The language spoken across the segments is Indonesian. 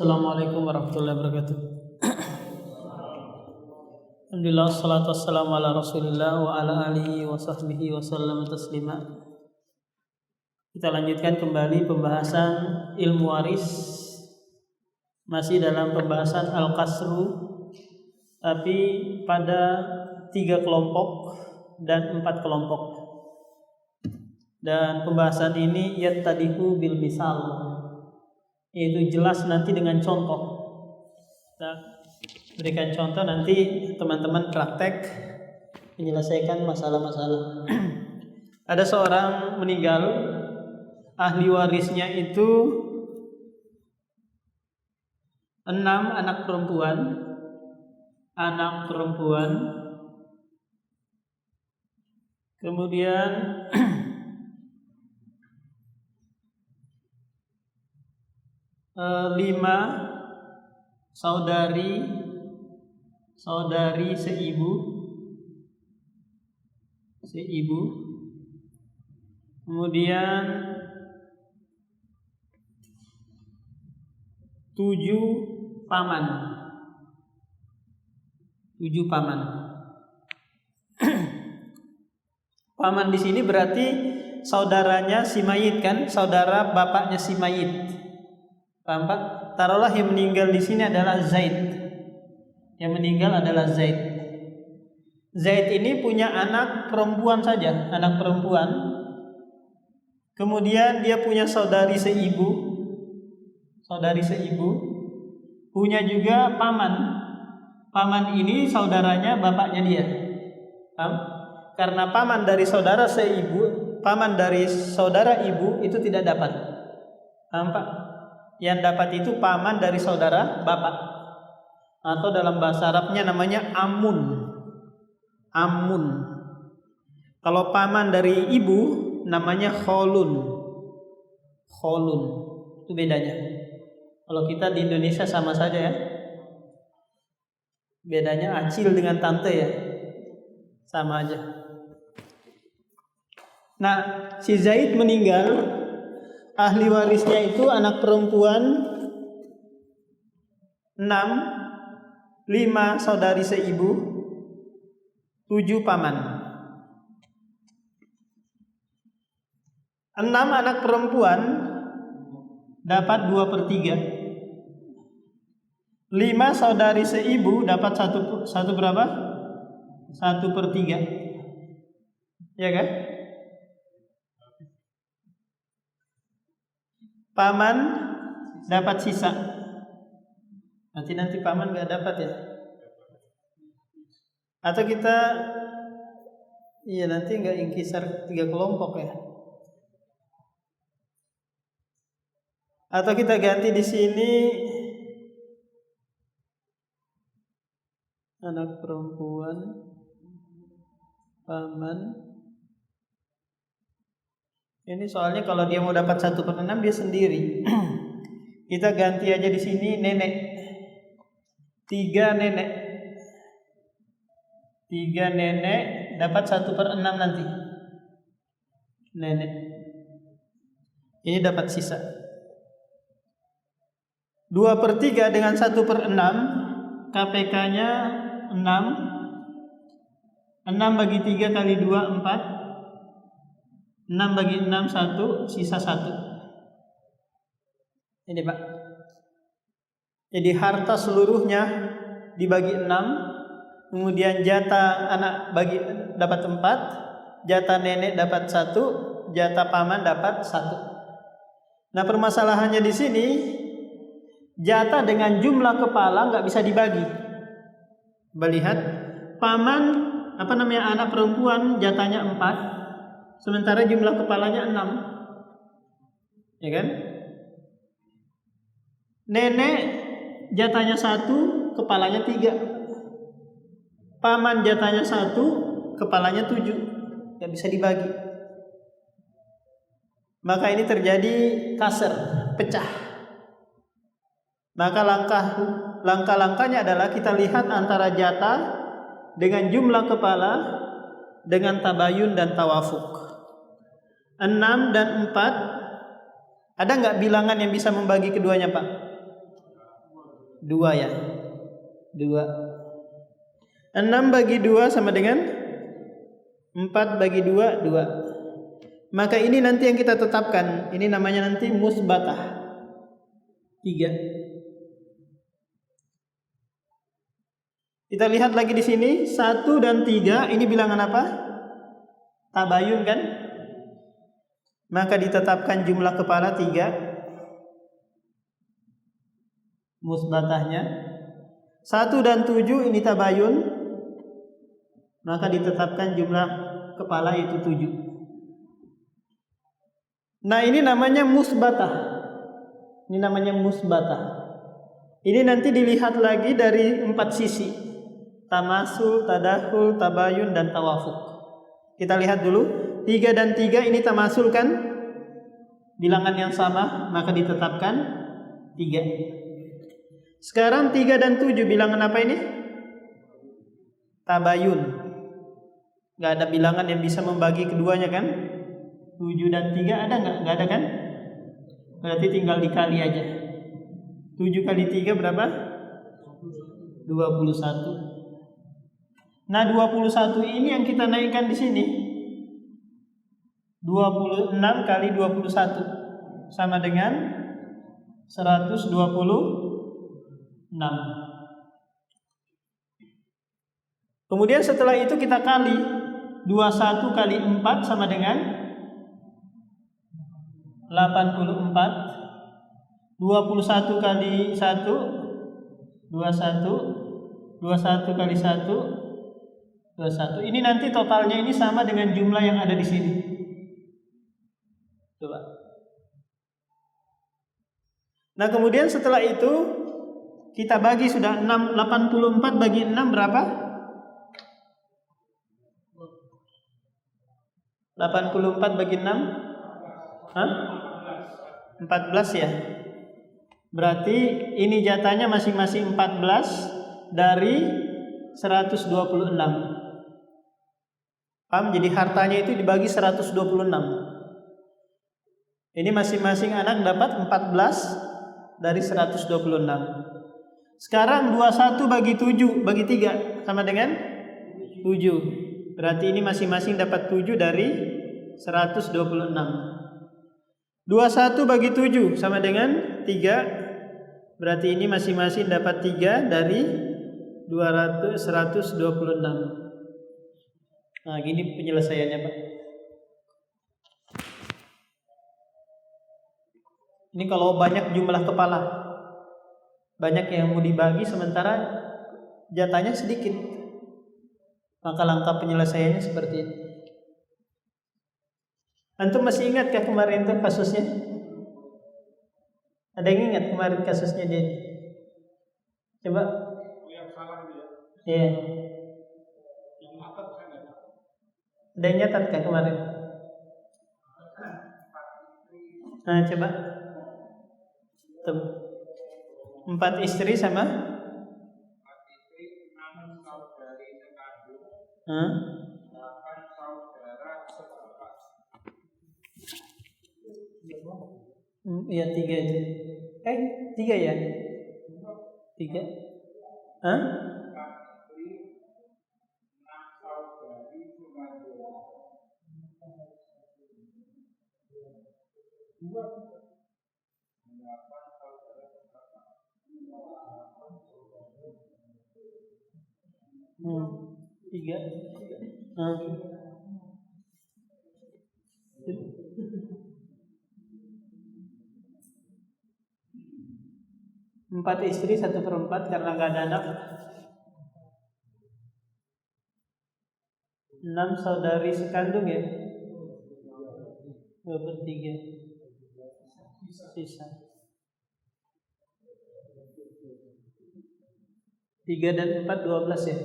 Assalamualaikum warahmatullahi wabarakatuh. Alhamdulillah, wassalatu wassalamu ala rasulillah wa ala alihi wa sahbihi wa sallam taslima. Kita lanjutkan kembali pembahasan ilmu waris. Masih dalam pembahasan al-qasru, tapi pada 3 kelompok dan 4 kelompok. Dan pembahasan ini yattadihu bil misal, yaitu jelas nanti dengan contoh. Kita berikan contoh, nanti teman-teman praktek menyelesaikan masalah-masalah. Ada seorang meninggal, ahli warisnya itu 6 anak perempuan. Kemudian 5 saudari seibu. Kemudian 7 paman. Paman di sini berarti saudaranya si mayit kan, saudara bapaknya si mayit. Paham Pak? Taruhlah yang meninggal di sini adalah Zaid. Yang meninggal adalah Zaid. Zaid ini punya anak perempuan saja, anak perempuan. Kemudian dia punya saudari seibu. Punya juga paman. Paman ini saudaranya bapaknya dia. Paham? Karena paman dari saudara ibu itu tidak dapat. Paham Pak? Yang dapat itu paman dari saudara bapak, atau dalam bahasa Arabnya namanya amun. Kalau paman dari ibu namanya kholun. Itu bedanya. Kalau kita di Indonesia sama saja ya. Bedanya acil dengan tante ya, sama aja. Nah, si Zaid meninggal. Ahli warisnya itu anak perempuan 6, 5 saudari seibu, 7 paman. 6 anak perempuan dapat 2/3. 5 saudari seibu dapat satu berapa? 1/3. Ya kan? Paman dapat sisa. Nanti paman nggak dapat ya? Atau kita, nanti nggak ingkisar 3 kelompok ya? Atau kita ganti di sini anak perempuan, paman. Ini soalnya kalau dia mau dapat 1/6 dia sendiri. Kita ganti aja di sini nenek. 3 nenek dapat 1/6 nanti. Nenek. Ini dapat sisa. 2/3 dengan 1/6, KPK-nya 6. 6 bagi 3 kali 2 4. 6 bagi 6 1, sisa 1. Ini Pak. Jadi harta seluruhnya dibagi 6, kemudian jatah anak dapat 4, jatah nenek dapat 1, jatah paman dapat 1. Nah, permasalahannya di sini jatah dengan jumlah kepala nggak bisa dibagi. Lihat, paman anak perempuan jatahnya 4. Sementara jumlah kepalanya 6. Ya kan? Nenek jatahnya 1, kepalanya 3. Paman jatahnya 1, kepalanya 7. Gak bisa dibagi. Maka ini terjadi kasar, pecah. Maka langkah-langkahnya adalah kita lihat antara jatah dengan jumlah kepala dengan tabayun dan tawafuk. 6 dan 4, ada nggak bilangan yang bisa membagi keduanya Pak? 2 ya. 2. 6 bagi 2 sama dengan 4 bagi 2, 2. Maka ini nanti yang kita tetapkan. Ini namanya nanti musbatah. 3. Kita lihat lagi di sini 1 dan 3 ini bilangan apa? Tabayun kan? Maka ditetapkan jumlah kepala 3. Musbatahnya 1 dan 7 ini tabayun. Maka ditetapkan jumlah kepala itu 7. Nah, ini namanya musbatah. Ini namanya musbatah. Ini nanti dilihat lagi dari 4 sisi. Tamasul, tadahul, tabayun, dan tawafuk. Kita lihat dulu. 3 dan 3 ini tamasul kan? Bilangan yang sama, maka ditetapkan 3. Sekarang 3 dan 7 bilangan apa ini? Tabayun. Gak ada bilangan yang bisa membagi keduanya kan? 7 dan 3 ada nggak? Nggak ada kan? Berarti tinggal dikali aja. 7 kali 3 berapa? 21. Nah, 21 ini yang kita naikkan di sini. 26 kali 21 sama dengan 126. Kemudian setelah itu kita kali 21 kali 4 sama dengan 84. 21 kali 1 21. 21 kali 1 21. Ini nanti totalnya ini sama dengan jumlah yang ada di sini. Coba. Nah, kemudian setelah itu kita bagi sudah 6, 84 bagi 6 berapa? 84 bagi 6? Hah? 14 ya. Berarti ini jatahnya masing-masing 14 dari 126. Paham? Jadi hartanya itu dibagi 126. Ini masing-masing anak dapat 14 dari 126. Sekarang 21 bagi 7 bagi 3 sama dengan 7. Berarti ini masing-masing dapat 7 dari 126. 21 bagi 7 sama dengan 3. Berarti ini masing-masing dapat 3 dari 126. Nah, gini penyelesaiannya, Pak. Ini kalau banyak jumlah kepala, banyak yang mau dibagi sementara jatahnya sedikit, maka langkah penyelesaiannya seperti itu. Antum masih ingat ya kemarin tuh kasusnya? Ada yang ingat kemarin kasusnya dia? Coba. Iya. Ada yang nyatat kan kemarin? Nah, coba. 4 istri sama? 4 istri, 6 saudari sekandung, 8 saudara seperempat. Iya 3 itu. 3 ya? 3. Hah? 4 istri, 6 saudari sekandung. 3. 4 istri 1/4 karena nggak ada anak. 6 saudari sekandung ya. 2/3 sisa. 3 dan 4 12 ya.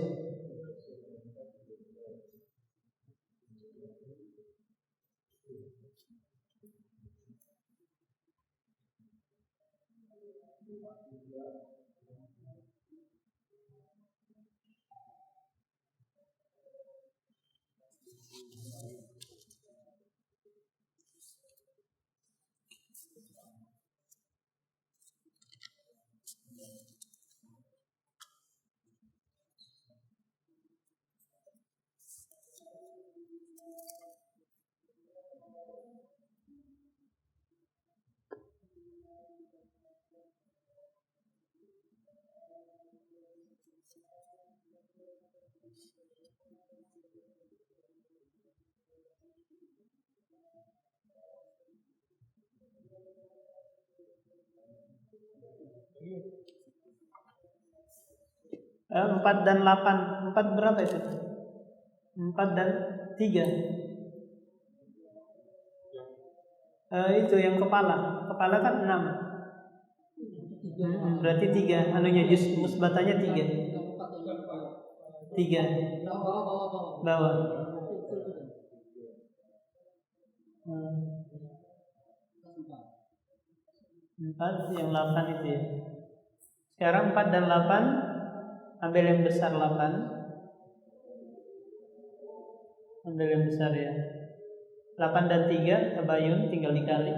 4 dan 8. 4 berapa itu? 4 dan 3. Itu yang kepala. Kepala kan 6. Berarti 3. Anunya juz musbatanya 3. 3. Bawah. 4 yang 8 itu ya. Sekarang 4 dan 8, ambil yang besar 8. Ambil yang besar ya. 8 dan 3 tabayun, tinggal dikali.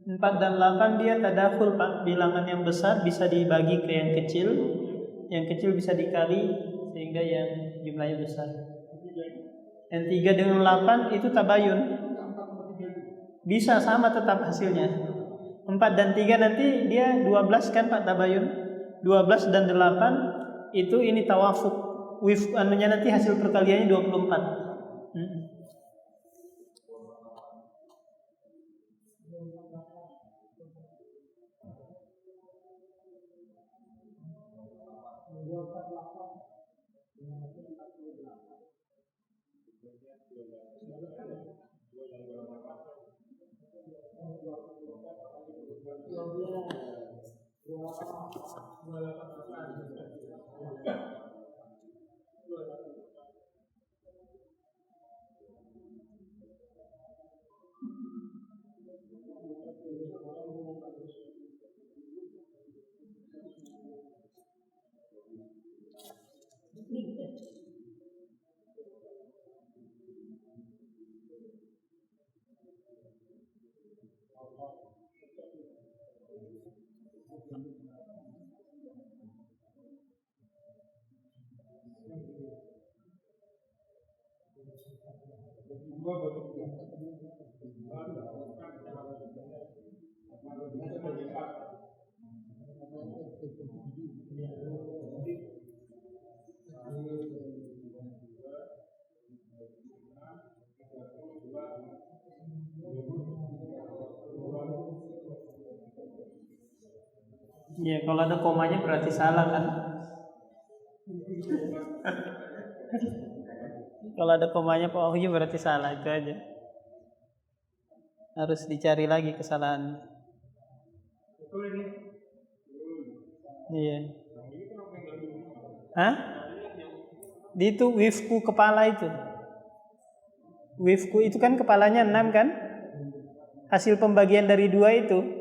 Empat dan 8 dia tadakhul Pak. Bilangan yang besar bisa dibagi ke yang kecil, yang kecil bisa dikali sehingga yang jumlahnya besar. Yang 3 dengan 8 itu tabayun. Bisa sama tetap hasilnya. 4 dan 3 nanti dia 12 kan Pak tabayun. 12 dan 8 itu ini tawafuk. Anunya nanti hasil perkaliannya 24. Ya, kalau ada komanya berarti salah kan? Kalau ada komanya Pak Wahyu berarti salah, itu aja. Harus dicari lagi kesalahan. Iya. Hah? Di itu wifku kepala itu. Wifku itu kan kepalanya 6 kan? Hasil pembagian dari 2 itu.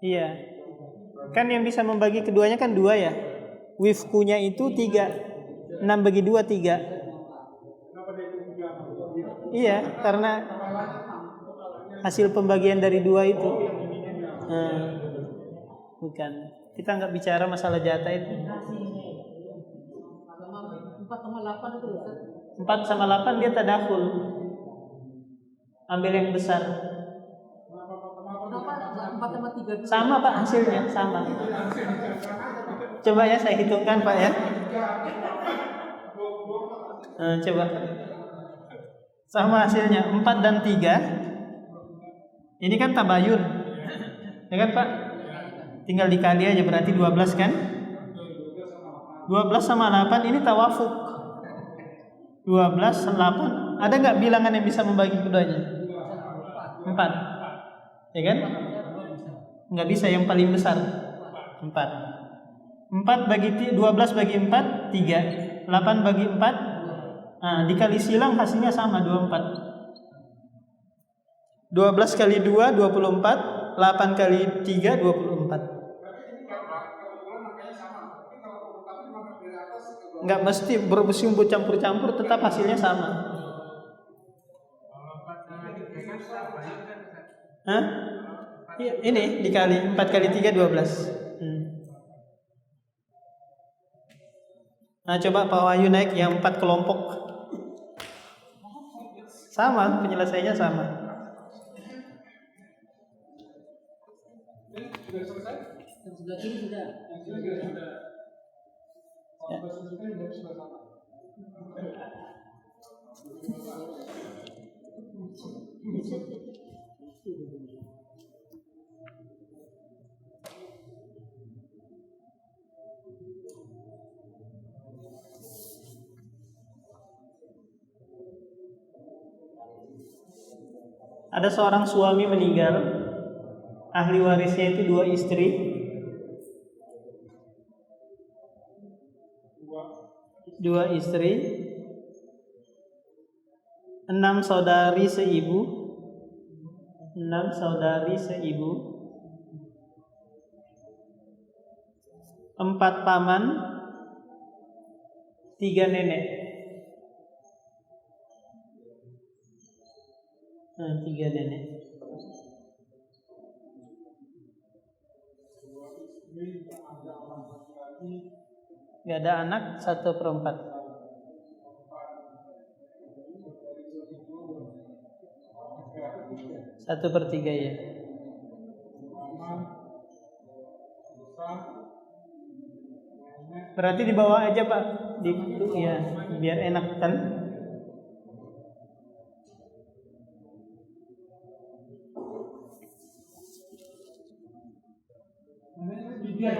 Iya. Kan yang bisa membagi keduanya kan 2 ya. Wifkunya itu 3. 6 bagi 2 3. Iya, karena hasil pembagian dari 2 itu. Bukan. Kita nggak bicara masalah jatah itu. 4 sama 8 dia tadakhul. Ambil yang besar. Sama Pak hasilnya, sama. Coba ya saya hitungkan Pak ya. Coba. Sama hasilnya 4 dan 3. Ini kan tabayun. Ya kan Pak? Tinggal dikali aja berarti 12 kan? 12 sama 8 ini tawafuk. 12 sama 8. Ada nggak bilangan yang bisa membagi keduanya? 4. Ya kan? Nggak bisa, yang paling besar 4. 4 bagi 12 bagi 4 3. 8 bagi 4. Nah, dikali silang hasilnya sama 24. 12 kali 2 24. 8 kali 3 24. Nggak mesti bersiumbut campur-campur, tetap hasilnya sama. Hah? Ini dikali 4 kali 3 12. Nah, coba Pak Wahyu naik yang 4 kelompok. Sama, penyelesaiannya sama. Sudah selesai? Yang sebelah kiri sudah. Yang kiri sudah. Kalau bersusukan sudah sama. Ada seorang suami meninggal, ahli warisnya itu 2 istri, 6 saudari seibu, 4 paman, 3 nenek. 3 nenek. Gak ada anak, 1/4. 1/3 ya. Berarti di bawah aja Pak, ya, biar enak kan.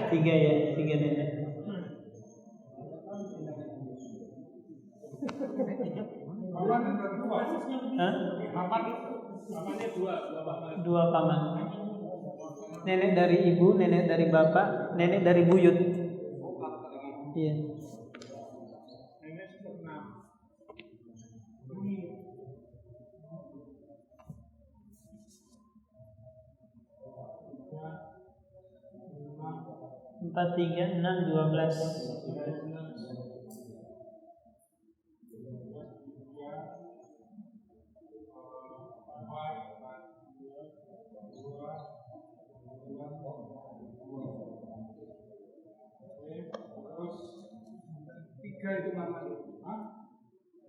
Tiga ya, 3 nenek. Hah? Pamannya dua paman. Nenek dari ibu, nenek dari bapak, nenek dari buyut. Iya. Nenek 6. 4, 3, 6, 12. Terus 3 itu paman. Hah?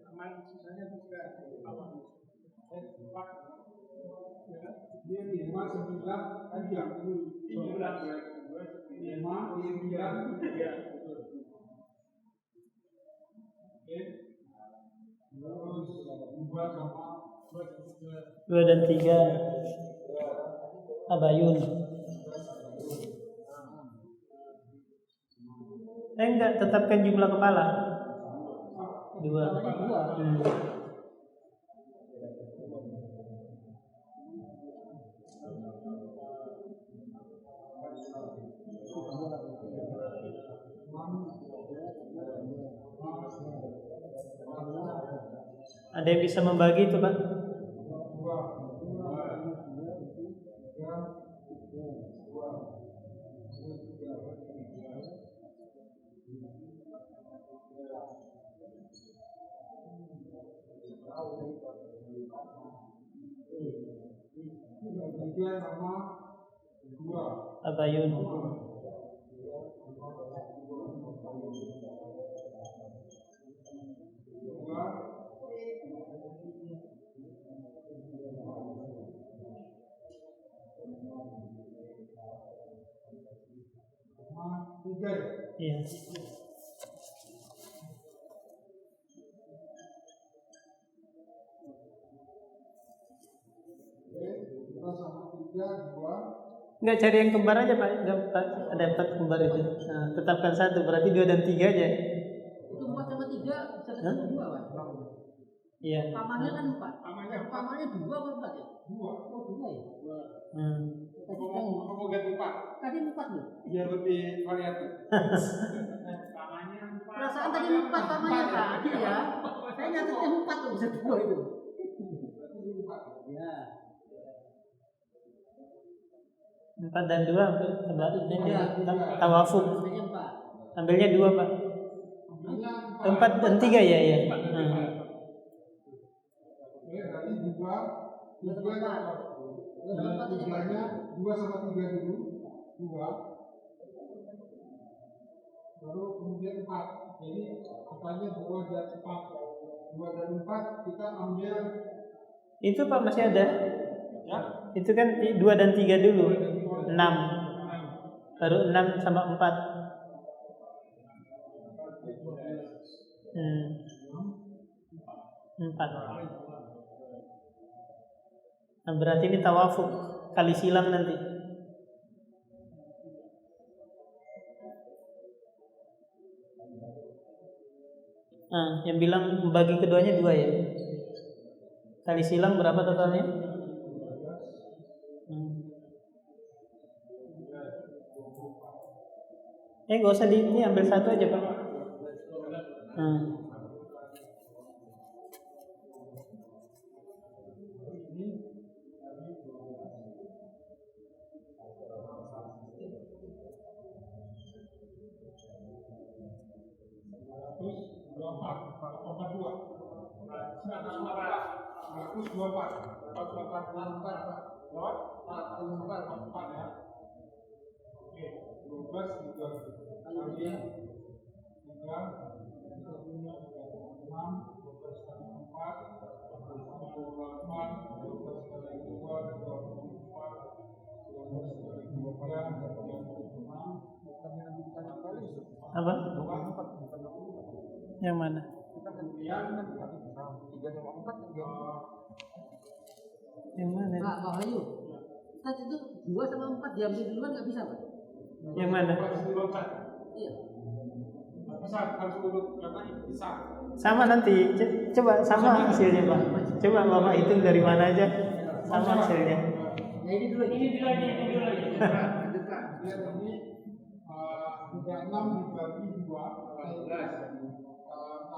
Paman sisanya 3 paman. 4. Ya, dia 5, 9 tadi yang 12. 5, 9, 3. Betul. Oke. Terus 2 sama 2 dan 3 Abayun. Enggak, tetapkan jumlah kepala 2. Ada yang bisa membagi itu Pak? Abayun. Iya. Enggak, cari yang kembar aja Pak. Ada 4 kembar itu. Nah, tetapkan 1, berarti 2 dan 3 aja. Itu 4 sama 3 bisa ketemu 2 Pak. Iya. Pamannya kan 4. Pamannya 2 apa 4 ya? 2. Oh 2 ya? 2. Mau ganti 4. Tadi 4 loh. Biar lebih variatif. Pamannya 4. Perasaan tadi 4 pamannya tadi ya. Saya nyatetnya 4 tuh bisa 2 itu. Ya. 4 dan 2 ini tawafuk. Ambilnya 2 Pak. 4 dan 3 ya ya. Berarti 2 sama 3 dulu. 2. Baru kemudian 4. Jadi angkanya 2 dan 4. 2 dan 4 kita ambil Itu Pak masih ada. Ya. Itu kan 2 dan 3 dulu. 6. Baru 6 sama 4. Hmm. 4. Nah, berarti ini tawafuk, kali silang nanti. Nah, yang bilang membagi keduanya 2 ya. Kali silang berapa totalnya? Gak usah ini ambil satu aja Pak. Apa? Yang mana? Yang mana? Pak Wahyu, tadi itu 2 sama 4 diambil duluan nggak bisa Pak? Yang mana? Iya. Sama nanti, coba sama hasilnya Pak. Coba Bapak hitung dari mana aja, sama hasilnya. Nah, ini dulu aja. Ini 36 dibagi 2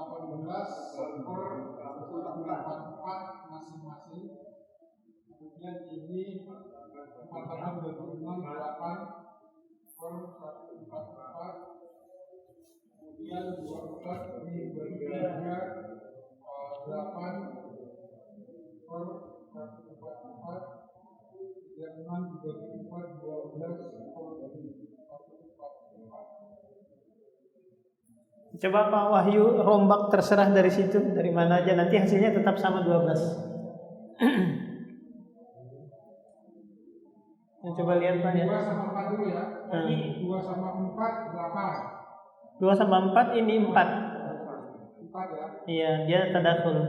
18 per 84 masing-masing. Kemudian ini 46 8 per 144. Kemudian 12 dibagi 3 8 per 144. Kemudian 6 dibagi 4 12 per 144. Coba Pak Wahyu rombak terserah dari situ, dari mana aja, nanti hasilnya tetap sama 12. Nah, coba lihat Pak ya. 2 sama 4 dulu ya. 2 sama 4 8. 2 sama 4 ini 4. 4 ya. Iya, dia tadakul.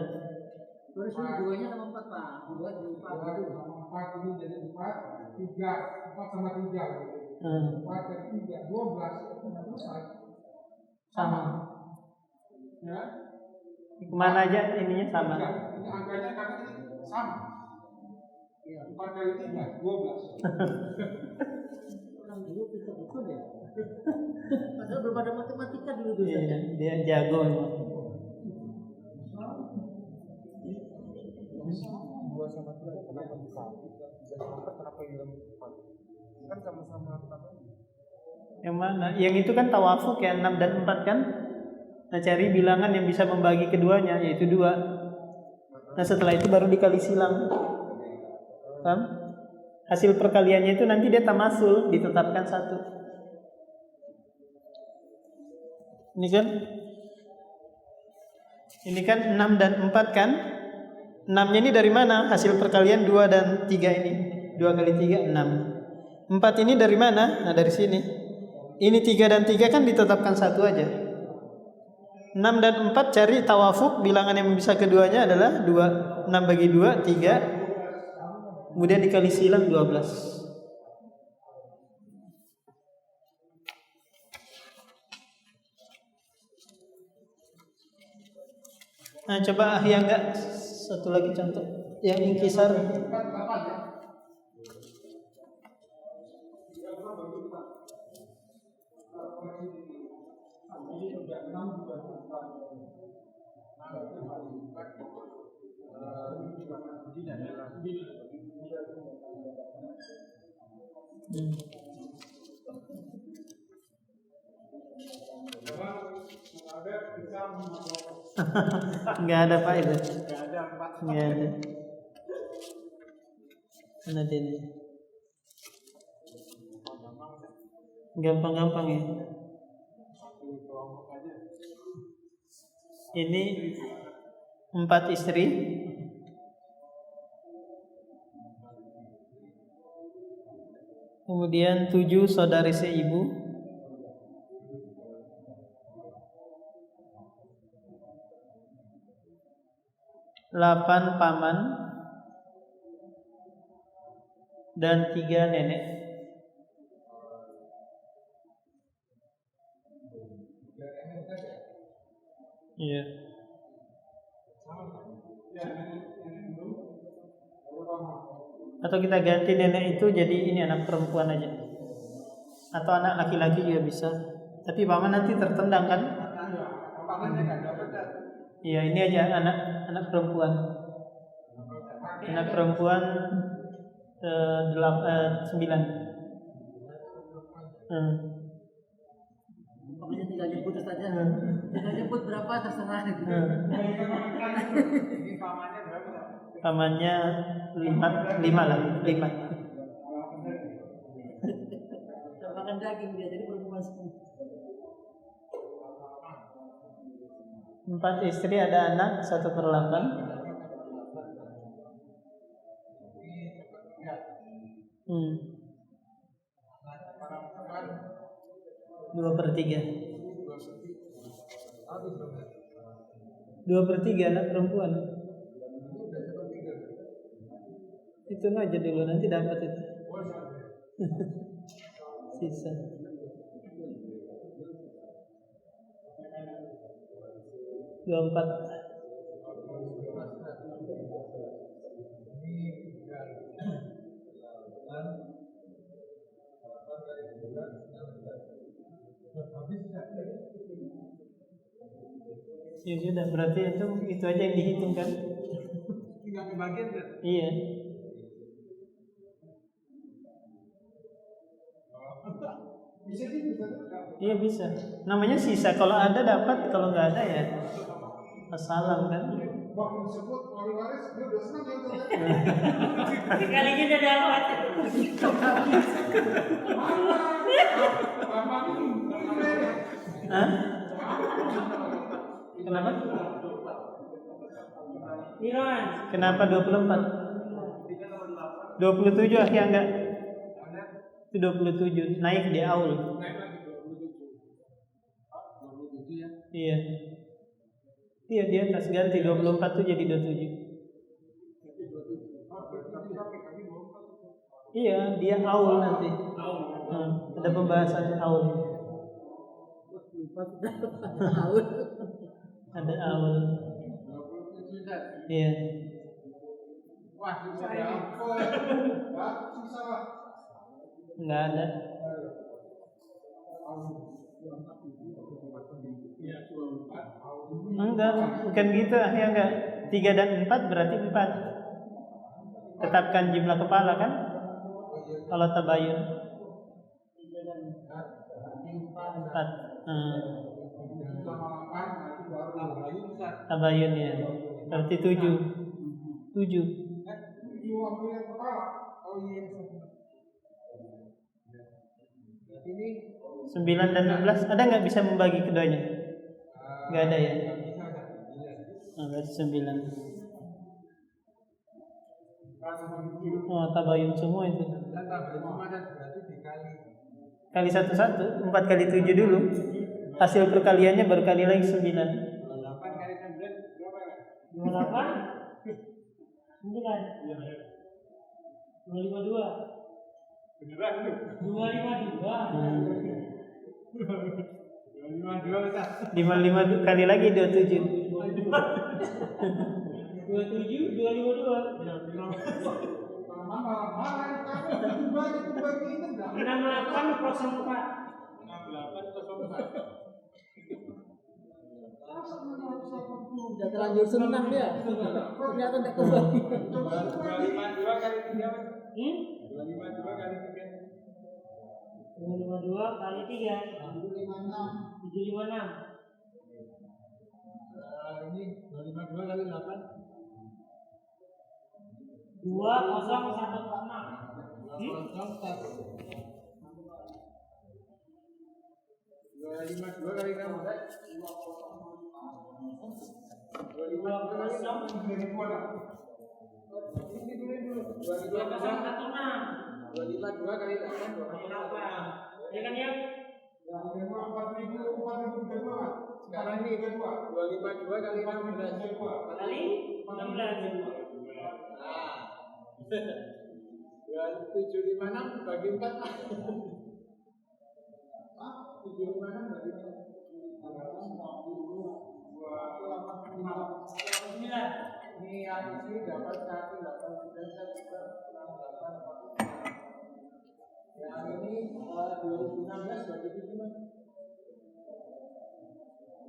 Terus ini 2-nya sama 4 Pak. 2 jadi 4. 2 sama 4 ini jadi 4. 3 4 sama 3 gitu. 4 dan 3 12 itu selesai. Sama. Ya. Kemana aja ininya sama. Ini angkanya kan sama. 4 kali 3 12. Orang dulu pintar betul ya. Padahal belum ada matematika dulu. Iya, dia jago emang. 2 sama 3 kenapa bisa? 3 sama 4 kenapa yang 4? Kan sama-sama Yang mana? Yang itu kan tawafuk ya, 6 dan 4 kan? Nah, cari bilangan yang bisa membagi keduanya, yaitu 2. Nah, setelah itu baru dikali silang. Paham? Hasil perkaliannya itu nanti dia tamasul, ditetapkan 1. Ini kan 6 dan 4 kan? 6-nya ini dari mana? Hasil perkalian 2 dan 3 ini. 2 kali 3 6. 4 ini dari mana? Nah, dari sini. Ini 3 dan 3 kan ditetapkan 1 aja. 6 dan 4 cari tawafuk, bilangan yang bisa keduanya adalah 2. 6 bagi 2 3. Kemudian dikali silang 12. Nah, coba yang enggak satu lagi contoh yang inkisar. Enggak ada Pak itu. Enggak ada. Mana dia nih? Gampang-gampang ya. Ini 4 istri. Kemudian 7 saudari seibu. 8 paman dan 3 nenek. Iya. Atau kita ganti nenek itu jadi ini anak perempuan aja. Atau anak laki-laki juga bisa. Tapi paman nanti tertendang kan? Iya, ini aja anak perempuan. Anak perempuan 9. Pokoknya tinggal jemput saja. Tinggal jemput berapa terserah. Pamannya 5 lah, 5. Makan daging dia jadi perempuan semua. 4 istri, ada anak 1/8. 2/3. 2/3 anak perempuan. Hitung aja dulu, nanti dapat itu. Sisa. 24. Ya sudah, berarti itu aja yang dihitung kan? Tinggal pembagian kan? Iya. Bisa sih, bisa. Iya bisa. Namanya sisa. Kalau ada dapat, kalau nggak ada ya assalam kan. Waktu disebut wali waris dia udah senang ya udah. Kali ini udah dapat. Hah? Kenapa? Kenapa 24? 27 akhirnya enggak? Itu 27 naik di aul. Iya. Iya, di atas ganti 24 tuh jadi 27. Iya, dia aul nanti. Ada pembahasan aul. Ada aul. Iya. Wah, susah ya. Susah. Enggak ada. Enggak, bukan gitu. Ya enggak. 3 dan 4 berarti 4. Tetapkan jumlah kepala kan? Kalau tabayun 4. Tabayun ya. Berarti 7. 7. 9 dan 16 ada nggak bisa membagi keduanya? Nggak ada ya? Berarti 9. Oh, tabayun semua itu. Kali 1 4 kali 7 dulu. Hasil perkaliannya berkali lagi 9. 8 kali 9 berapa ya? 28 9 252. Beneran lu? 252. 55 kali lagi 27. 27 252. 6804. Udah terlanjur senang dia. Ternyata tidak kembali. 252 kali 3. 252 kali 3. 252 kali 3. 756. Ini 252 kali 8. 2016. 252 kali kamu. 252 kali 216. 2 kali 8 Ya kan ya? Yang kedua 4.032. Sekarang ini 252 kali 16. Kali 16. Nah. 2756 bagi 4. 756 bagi 4. 9. Ini yang isi dapat 189. Yang ini 2016 bagi 7.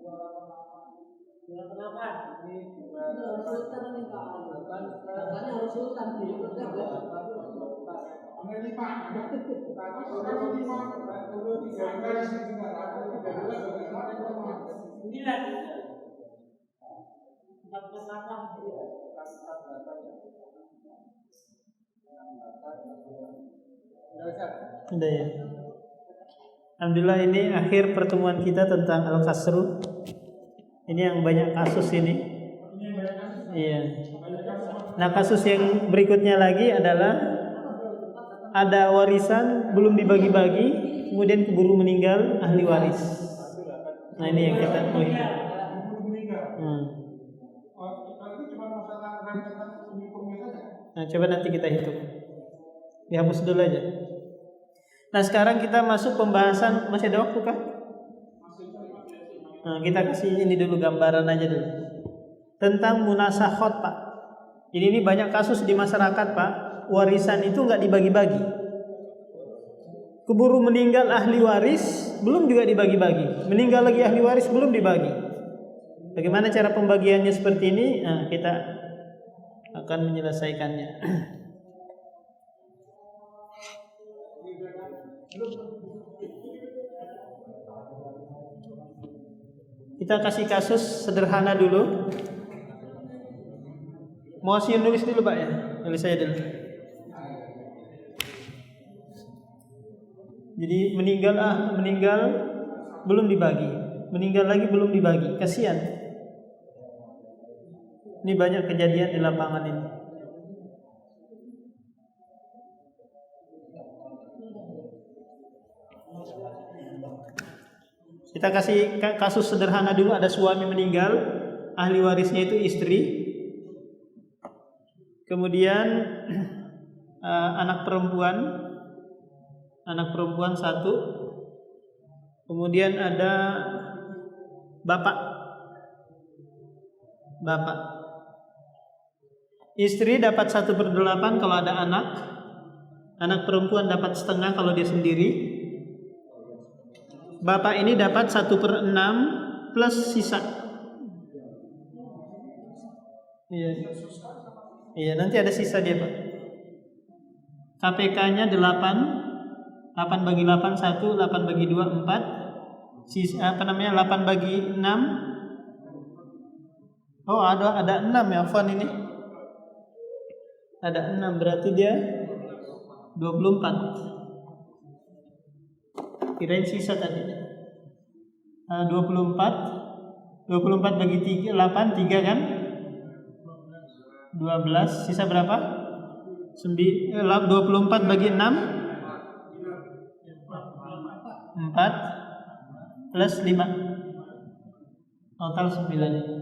28. Ini Harus sultan nih Pak. Katanya harus sultan di Ada 5. Ada 9. Udah ya. Alhamdulillah ini akhir pertemuan kita tentang Al-Kasru. Ini yang banyak kasus ini. Iya. Nah, kasus yang berikutnya lagi adalah ada warisan belum dibagi-bagi, kemudian keburu meninggal ahli waris. Nah, ini yang kita mau hitung. Nah, coba nanti kita hitung. Dihapus dulu aja. Nah, sekarang kita masuk pembahasan. Masih ada waktu kah? Nah, kita kasih ini dulu gambaran aja dulu tentang munasakhot, Pak. Jadi ini banyak kasus di masyarakat, Pak. Warisan itu nggak dibagi-bagi. Keburu meninggal ahli waris, belum juga dibagi-bagi. Meninggal lagi ahli waris, belum dibagi. Bagaimana cara pembagiannya seperti ini? Nah, kita akan menyelesaikannya. Kita kasih kasus sederhana dulu. Mau nulis dulu Pak ya? Nulis saya dulu. Jadi meninggal belum dibagi. Meninggal lagi belum dibagi. Kasihan. Ini banyak kejadian di lapangan ini. Kita kasih kasus sederhana dulu. Ada suami meninggal, ahli warisnya itu istri. Kemudian anak perempuan 1. Kemudian ada bapak. Istri dapat 1/8 kalau ada anak. Anak perempuan dapat setengah kalau dia sendiri. Bapak ini dapat 1/6 plus sisa. Iya, nanti ada sisa dia, Pak. KPK-nya 8 bagi 8 1, 8 bagi 2 4. Sisa 8 bagi 6. Oh, ada 6 ya, Fon ini. Ada 6 berarti dia 24. Kirain sisa tadi. 24 bagi 3 8 3 kan? 12 sisa berapa? 24 bagi 6 4 plus 5 total 9.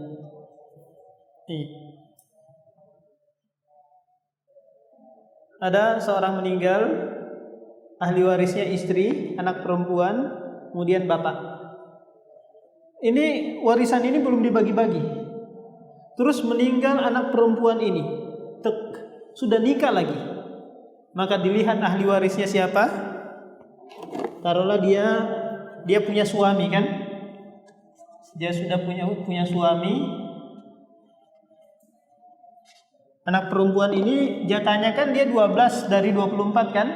Ada seorang meninggal, ahli warisnya istri, anak perempuan, kemudian bapak. Ini warisan ini belum dibagi-bagi. Terus meninggal anak perempuan ini, sudah nikah lagi. Maka dilihat ahli warisnya siapa? Taruhlah dia punya suami kan? Dia sudah punya suami. Anak perempuan ini jatahnya kan dia 12 dari 24 kan?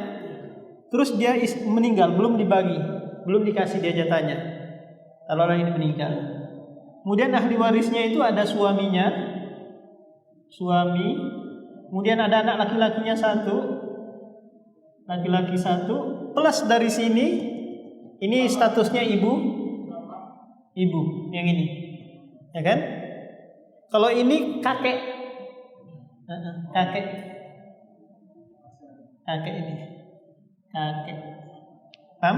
Terus dia meninggal, belum dibagi, belum dikasih dia jatahnya. Taruhlah ini meninggal. Kemudian ahli warisnya itu ada suami, kemudian ada anak laki-lakinya 1, plus dari sini, ini statusnya ibu yang ini, ya kan? Kalau ini kakek ini. kakek. Paham?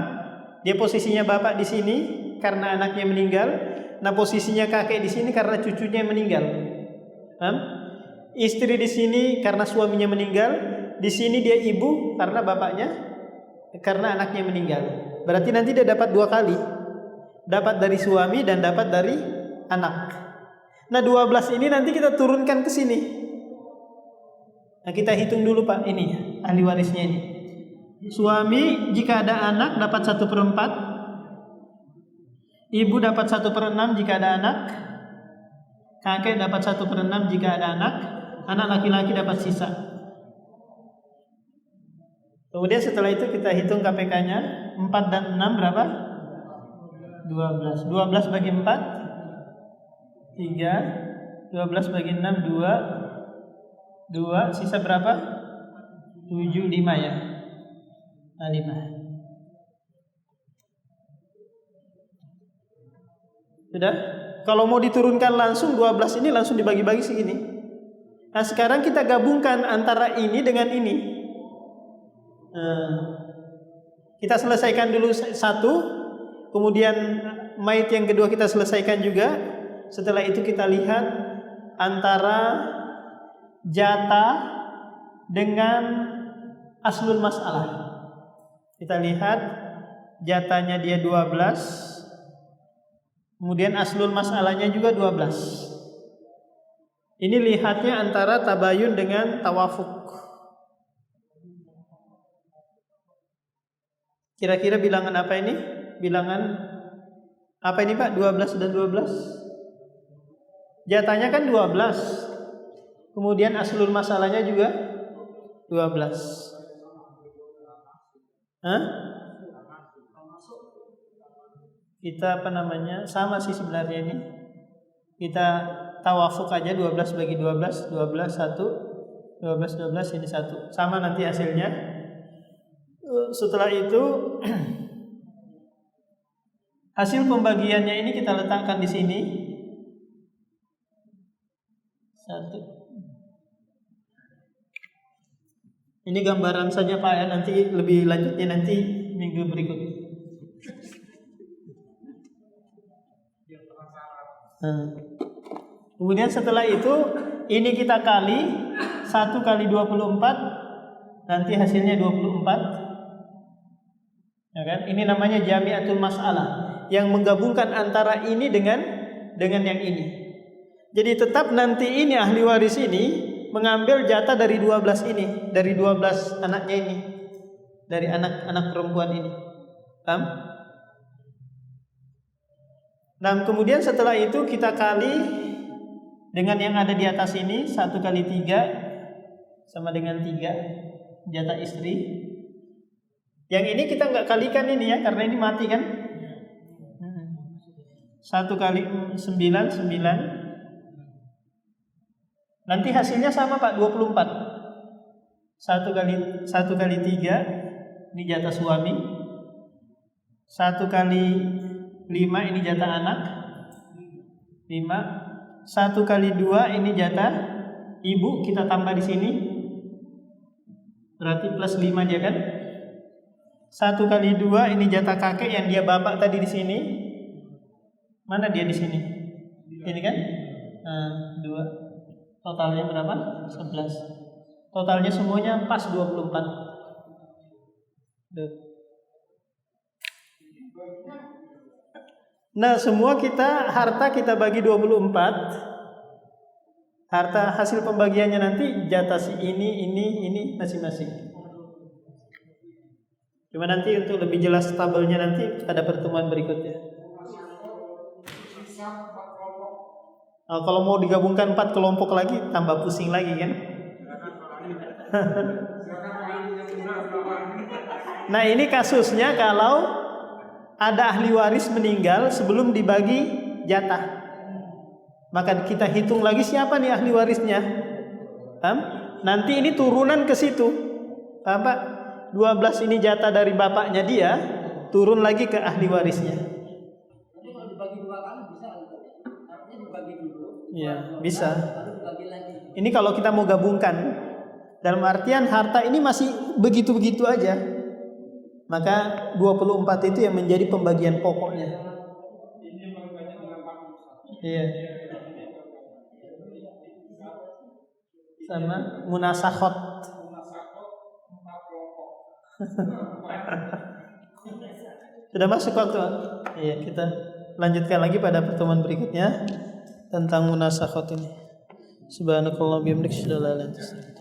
Dia posisinya bapak di sini karena anaknya meninggal. Nah, posisinya kakek di sini karena cucunya meninggal. Paham? Istri di sini karena suaminya meninggal. Di sini dia ibu karena bapaknya, karena anaknya meninggal. Berarti nanti dia dapat 2 kali. Dapat dari suami dan dapat dari anak. Nah, 12 ini nanti kita turunkan ke sini. Nah, kita hitung dulu Pak, ini ahli warisnya ini. Suami jika ada anak dapat 1/4. Ibu dapat 1/6 jika ada anak. Kakek dapat 1/6 jika ada anak. Anak laki-laki dapat sisa. Kemudian setelah itu kita hitung KPK-nya. 4 dan 6 berapa? 12. 12 bagi 4 3. 12 bagi 6 2. Sisa berapa? 7, 5 ya. Nah, 5. Sudah? Kalau mau diturunkan langsung 12 ini langsung dibagi-bagi segini. Nah, sekarang kita gabungkan antara ini dengan ini. Kita selesaikan dulu satu, kemudian mayit yang kedua kita selesaikan juga. Setelah itu kita lihat antara jatah dengan aslul masalah. Kita lihat jatahnya dia 12, kemudian aslul masalahnya juga 12. Ini lihatnya antara tabayun dengan tawafuk. Kira-kira bilangan apa ini? Bilangan apa ini Pak? 12 dan 12? Jatahnya kan 12. Kemudian aslul masalahnya juga 12. Hah? Kita apa namanya? Sama sih sebenarnya ini. Kita tawafuk aja 12 bagi 12, 12 1, 12 ini 1. Sama nanti hasilnya. Setelah itu hasil pembagiannya ini kita letakkan di sini. 1. Ini gambaran saja Pak ya, nanti lebih lanjutnya nanti minggu berikutnya. Kemudian setelah itu ini kita kali 1 kali 24, nanti hasilnya 24. Ya kan? Ini namanya jami'atul mas'alah, yang menggabungkan antara ini dengan yang ini. Jadi tetap nanti ini ahli waris ini mengambil jatah dari 12 ini, dari 12 anaknya ini, dari anak perempuan ini. Paham? Dan kemudian setelah itu kita kali dengan yang ada di atas ini, 1 kali 3 sama dengan 3 jatah istri. Yang ini kita nggak kalikan ini ya, karena ini mati kan. 1 kali 9 9. Nanti hasilnya sama Pak, 24. 1 kali 3 ini jatah suami. 1 kali 5 ini jatah anak. 5. 1 kali 2 ini jatah ibu, kita tambah di sini. Berarti plus 5 dia kan. 1 kali 2 ini jatah kakek yang dia bapak tadi di sini. Mana dia di sini? Ini kan? 2. Totalnya berapa? 11. Totalnya semuanya pas 24. Nah, semua harta kita bagi 24. Harta hasil pembagiannya nanti jatah si ini masing-masing. Cuma nanti untuk lebih jelas tabelnya nanti pada pertemuan berikutnya. Nah, kalau mau digabungkan 4 kelompok lagi tambah pusing lagi kan. Nah, ini kasusnya kalau ada ahli waris meninggal sebelum dibagi jatah. Maka kita hitung lagi siapa nih ahli warisnya. Paham? Nanti ini turunan ke situ. Paham Pak? 12 ini jatah dari bapaknya dia, turun lagi ke ahli warisnya. Tapi kalau dibagi 2 kali bisa, artinya dibagi dulu. Iya, bisa. Baru dibagi lagi. Ini kalau kita mau gabungkan, dalam artian harta ini masih begitu-begitu aja. Maka 24 itu yang menjadi pembagian pokoknya. Iya. Sama munasakhot. Sudah masuk waktu. Iya, kita lanjutkan lagi pada pertemuan berikutnya tentang munasakhot ini. Subhanakallah bihamdika asyhadu an la ilaha illa anta